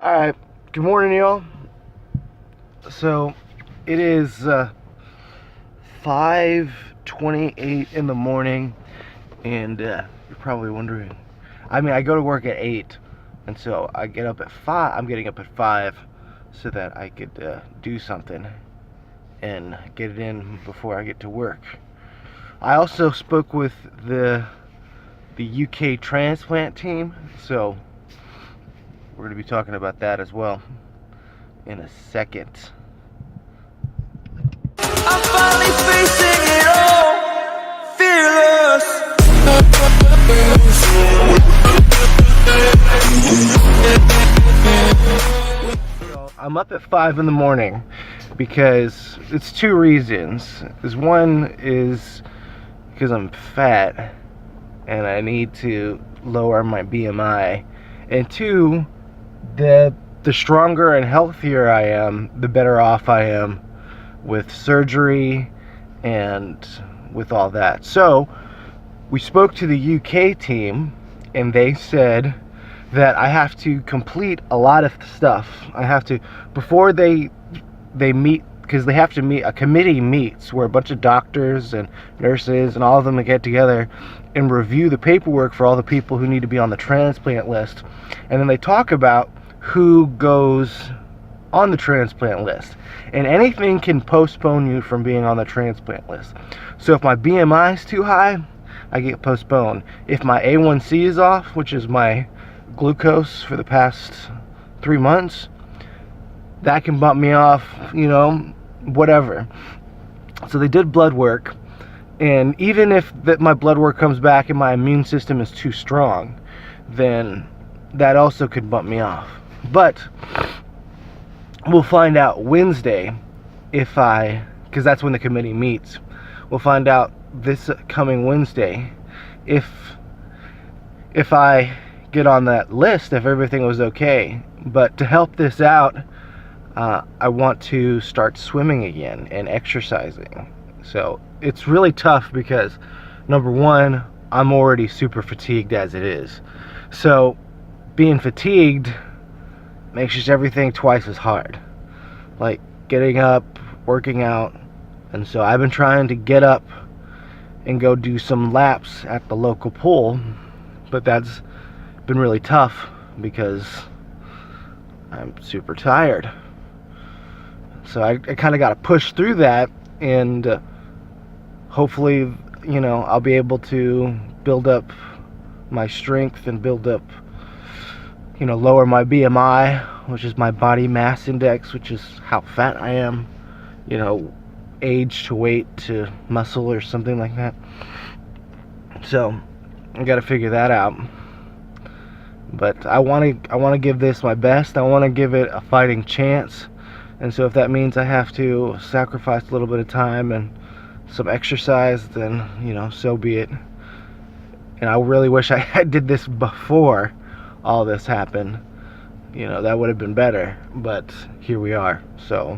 Alright, good morning, y'all. So, it is 5:28 in the morning, and you're probably wondering. I go to work at 8, and so I get up at 5. I'm getting up at 5 so that I could do something and get it in before I get to work. I also spoke with the UK transplant team, so we're going to be talking about that as well in a second. I'm finally facing it all, fearless. I'm up at 5 in the morning because it's two reasons. One is because I'm fat and I need to lower my BMI, and two, the stronger and healthier I am, the better off I am with surgery and with all that. So we spoke to the UK team, and they said that I have to complete a lot of stuff. I have to, before they meet, because they have to meet, a committee meets where a bunch of doctors and nurses and all of them get together and review the paperwork for all the people who need to be on the transplant list. And then they talk about who goes on the transplant list, and anything can postpone you from being on the transplant list. So if my BMI is too high, I get postponed. If my A1C is off, which is my glucose for the past 3 months, that can bump me off, whatever. So they did blood work, and even if my blood work comes back and my immune system is too strong, then that also could bump me off. But we'll find out Wednesday because that's when the committee meets. We'll find out this coming Wednesday if I get on that list, if everything was okay. But to help this out, I want to start swimming again and exercising. So it's really tough because, number one, I'm already super fatigued as it is. So being fatigued makes just everything twice as hard. Like getting up, working out. And so I've been trying to get up and go do some laps at the local pool, but that's been really tough because I'm super tired. So I kind of got to push through that, and hopefully, I'll be able to build up my strength and build up, lower my BMI, which is my body mass index, which is how fat I am, age to weight to muscle or something like that. So I got to figure that out. But I want to give this my best. I want to give it a fighting chance. And so if that means I have to sacrifice a little bit of time and some exercise, then, so be it. And I really wish I did this before all this happened. That would have been better. But here we are. So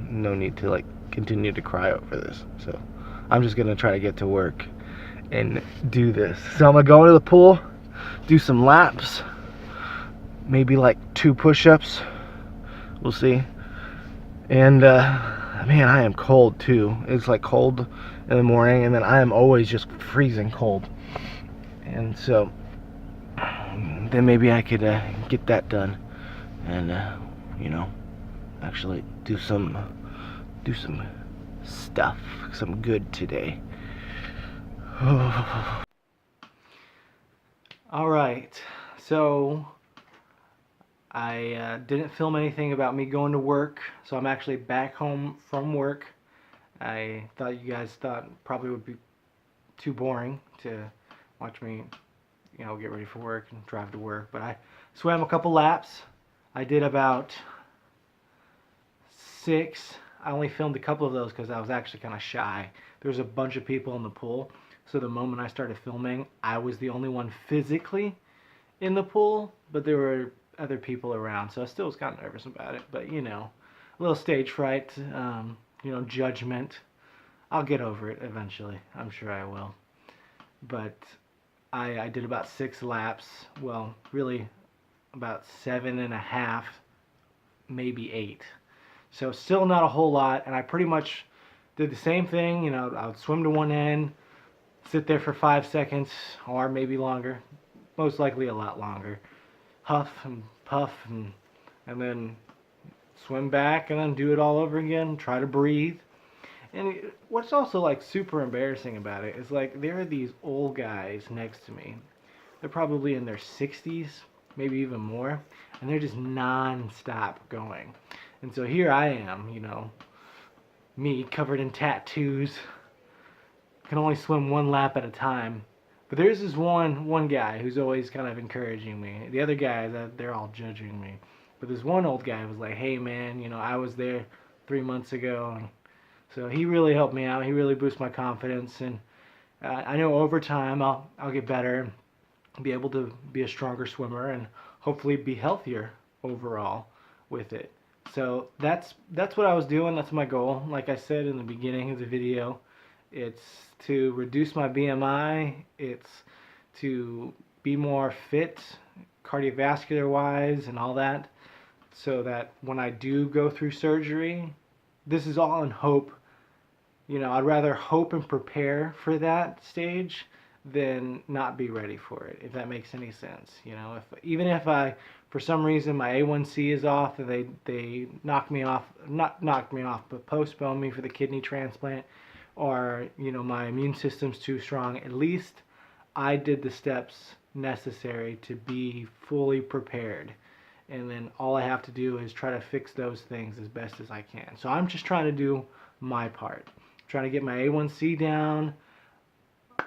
no need to, continue to cry over this. So I'm just going to try to get to work and do this. So I'm going to go into the pool, do some laps, maybe 2 push-ups. We'll see. And man, I am cold too. It's cold in the morning, and then I am always just freezing cold. And so then maybe I could get that done and actually do some stuff, some good today. All right, so I didn't film anything about me going to work, so I'm actually back home from work. I thought you guys probably would be too boring to watch me, get ready for work and drive to work, but I swam a couple laps. I did about 6. I only filmed a couple of those because I was actually kind of shy. There was a bunch of people in the pool, so the moment I started filming, I was the only one physically in the pool, but there were other people around, so I still was kind of nervous about it. But a little stage fright, judgment. I'll get over it eventually. I'm sure I will. But I did about 6 laps. Well, really about 7.5, maybe 8. So still not a whole lot, and I pretty much did the same thing. You know, I would swim to one end, sit there for 5 seconds, or maybe longer, most likely a lot longer, huff and puff, and then swim back, and then do it all over again, try to breathe. And what's also like super embarrassing about it is like there are these old guys next to me. They're probably in their 60s, maybe even more, and they're just non-stop going. And so here I am, you know, me covered in tattoos, can only swim one lap at a time. But there's this one guy who's always kind of encouraging me. The other guys, they're all judging me. But this one old guy was like, hey man, you know, I was there 3 months ago. And so he really helped me out. He really boosted my confidence. And I know over time I'll get better, be able to be a stronger swimmer, and hopefully be healthier overall with it. So that's what I was doing. That's my goal. Like I said in the beginning of the video, it's to reduce my BMI. It's to be more fit, cardiovascular wise, and all that, so that when I do go through surgery, this is all in hope. You know, I'd rather hope and prepare for that stage than not be ready for it, if that makes any sense. You know, even if I, for some reason, my A1C is off, and they knock me off, not knock me off, but postpone me for the kidney transplant, or, you know, my immune system's too strong, at least I did the steps necessary to be fully prepared. And then all I have to do is try to fix those things as best as I can. So I'm just trying to do my part. Trying to get my A1C down.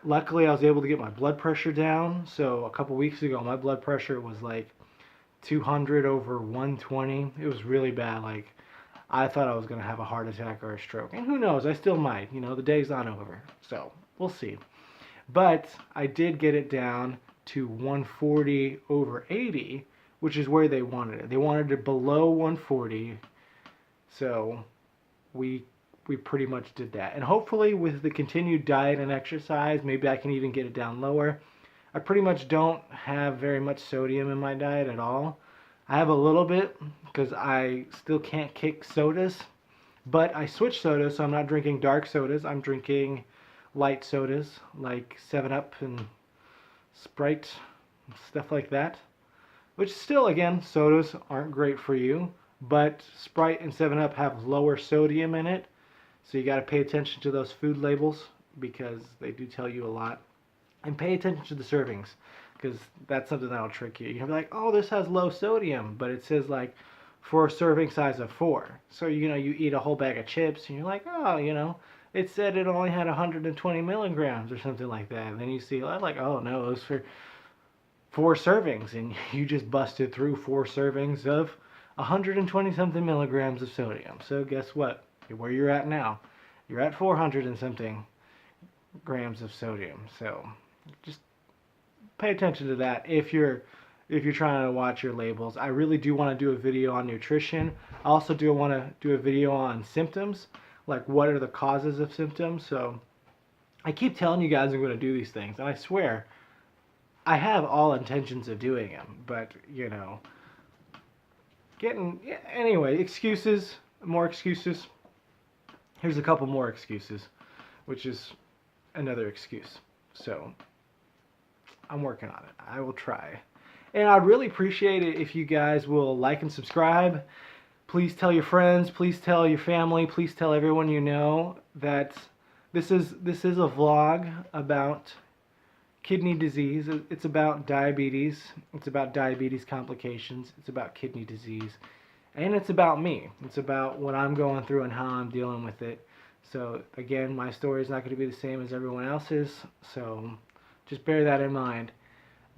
Luckily, I was able to get my blood pressure down. So a couple weeks ago, my blood pressure was like 200 over 120. It was really bad. Like, I thought I was going to have a heart attack or a stroke. And who knows, I still might. You know, the day's not over. So we'll see. But I did get it down to 140 over 80, which is where they wanted it. They wanted it below 140. So we pretty much did that. And hopefully with the continued diet and exercise, maybe I can even get it down lower. I pretty much don't have very much sodium in my diet at all. I have a little bit because I still can't kick sodas. But I switched sodas, so I'm not drinking dark sodas. I'm drinking light sodas like 7-Up and Sprite, stuff like that. Which still, again, sodas aren't great for you. But Sprite and 7-Up have lower sodium in it. So you got to pay attention to those food labels because they do tell you a lot. And pay attention to the servings because that's something that'll trick you. You'll be like, oh, this has low sodium, but it says like for a serving size of 4. So, you know, you eat a whole bag of chips and you're like, oh, you know, it said it only had 120 milligrams or something like that. And then you see, like, oh, no, it was for 4 servings. And you just busted through 4 servings of 120 something milligrams of sodium. So guess what? Where you're at now, you're at 400 and something grams of sodium. So just pay attention to that if you're trying to watch your labels. I really do want to do a video on nutrition. I also do want to do a video on symptoms, like what are the causes of symptoms. So I keep telling you guys I'm going to do these things, and I swear I have all intentions of doing them, but you know, anyway, excuses, more excuses. Here's a couple more excuses, which is another excuse. So I'm working on it. I will try. And I'd really appreciate it if you guys will like and subscribe. Please tell your friends, please tell your family, please tell everyone you know that this is a vlog about kidney disease. It's about diabetes. It's about diabetes complications. It's about kidney disease. And it's about me. It's about what I'm going through and how I'm dealing with it. So again, my story is not going to be the same as everyone else's. So just bear that in mind.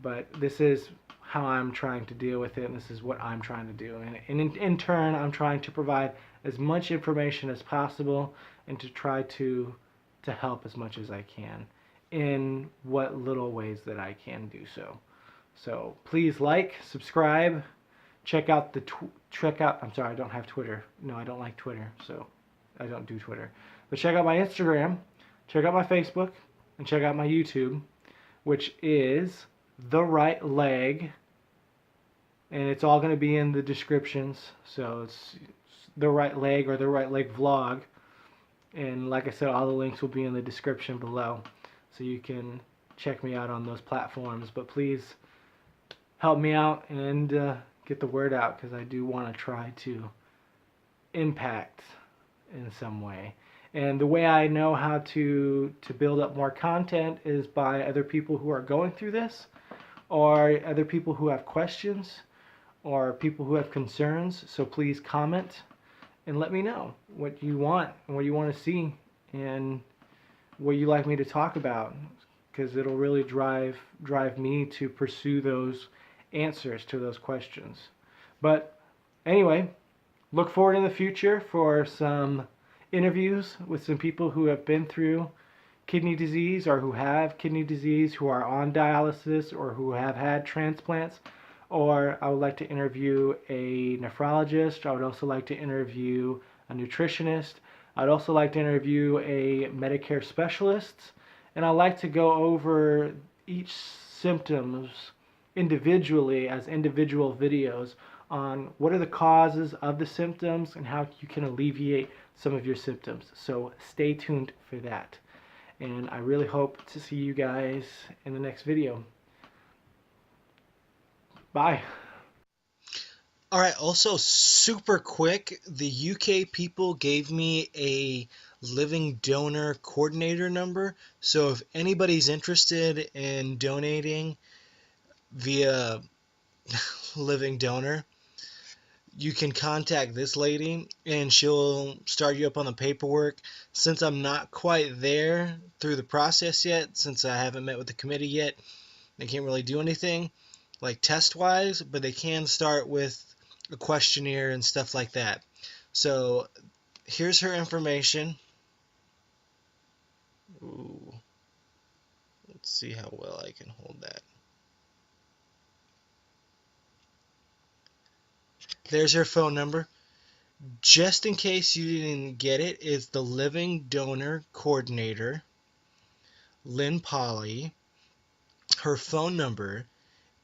But this is how I'm trying to deal with it, and this is what I'm trying to do. And in turn, I'm trying to provide as much information as possible and to try to help as much as I can in what little ways that I can do so. So please like, subscribe, check out I'm sorry, I don't have Twitter. No, I don't like Twitter, so I don't do Twitter. But check out my Instagram, check out my Facebook, and check out my YouTube, which is The Right Leg and it's all going to be in the descriptions. So it's the right leg or the right leg vlog, and like I said, all the links will be in the description below, so you can check me out on those platforms. But please help me out and get the word out, because I do want to try to impact in some way. And the way I know how to build up more content is by other people who are going through this, or other people who have questions, or people who have concerns. So please comment and let me know what you want and what you want to see and what you like me to talk about, because it'll really drive me to pursue those answers to those questions. But anyway, look forward in the future for some interviews with some people who have been through kidney disease, or who have kidney disease, who are on dialysis, or who have had transplants. Or I would like to interview a nephrologist. I would also like to interview a nutritionist. I'd also like to interview a Medicare specialist. And I'd like to go over each symptoms individually as individual videos on what are the causes of the symptoms and how you can alleviate some of your symptoms. So stay tuned for that. And I really hope to see you guys in the next video. Bye. All right, also super quick, the UK people gave me a living donor coordinator number. So if anybody's interested in donating via living donor, you can contact this lady and she'll start you up on the paperwork. Since I'm not quite there through the process yet, since I haven't met with the committee yet, they can't really do anything like test wise, but they can start with a questionnaire and stuff like that. So here's her information. Ooh, let's see how well I can hold that. There's her phone number. Just in case you didn't get it, it's the Living Donor Coordinator, Lynn Polly. Her phone number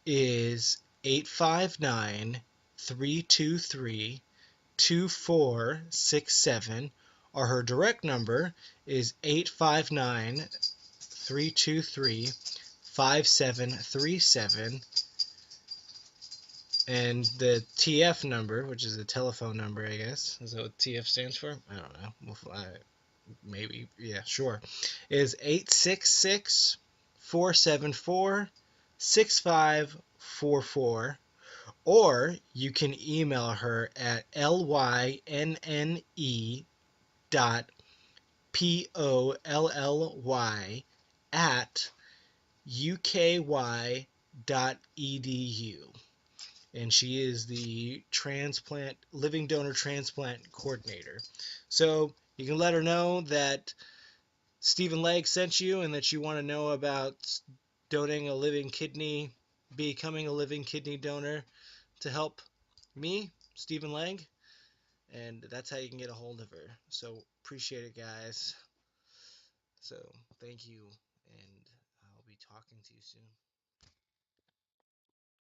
is 859-323-2467, or her direct number is 859-323-5737. And the TF number, which is the telephone number, I guess. Is that what TF stands for? I don't know. Maybe. Yeah, sure. Is 866-474-6544. Or you can email her at lynne.polly@uky.edu. And she is the living donor transplant coordinator. So you can let her know that Stephen Legg sent you and that you want to know about donating a living kidney, becoming a living kidney donor to help me, Stephen Legg. And that's how you can get a hold of her. So appreciate it, guys. So thank you, and I'll be talking to you soon.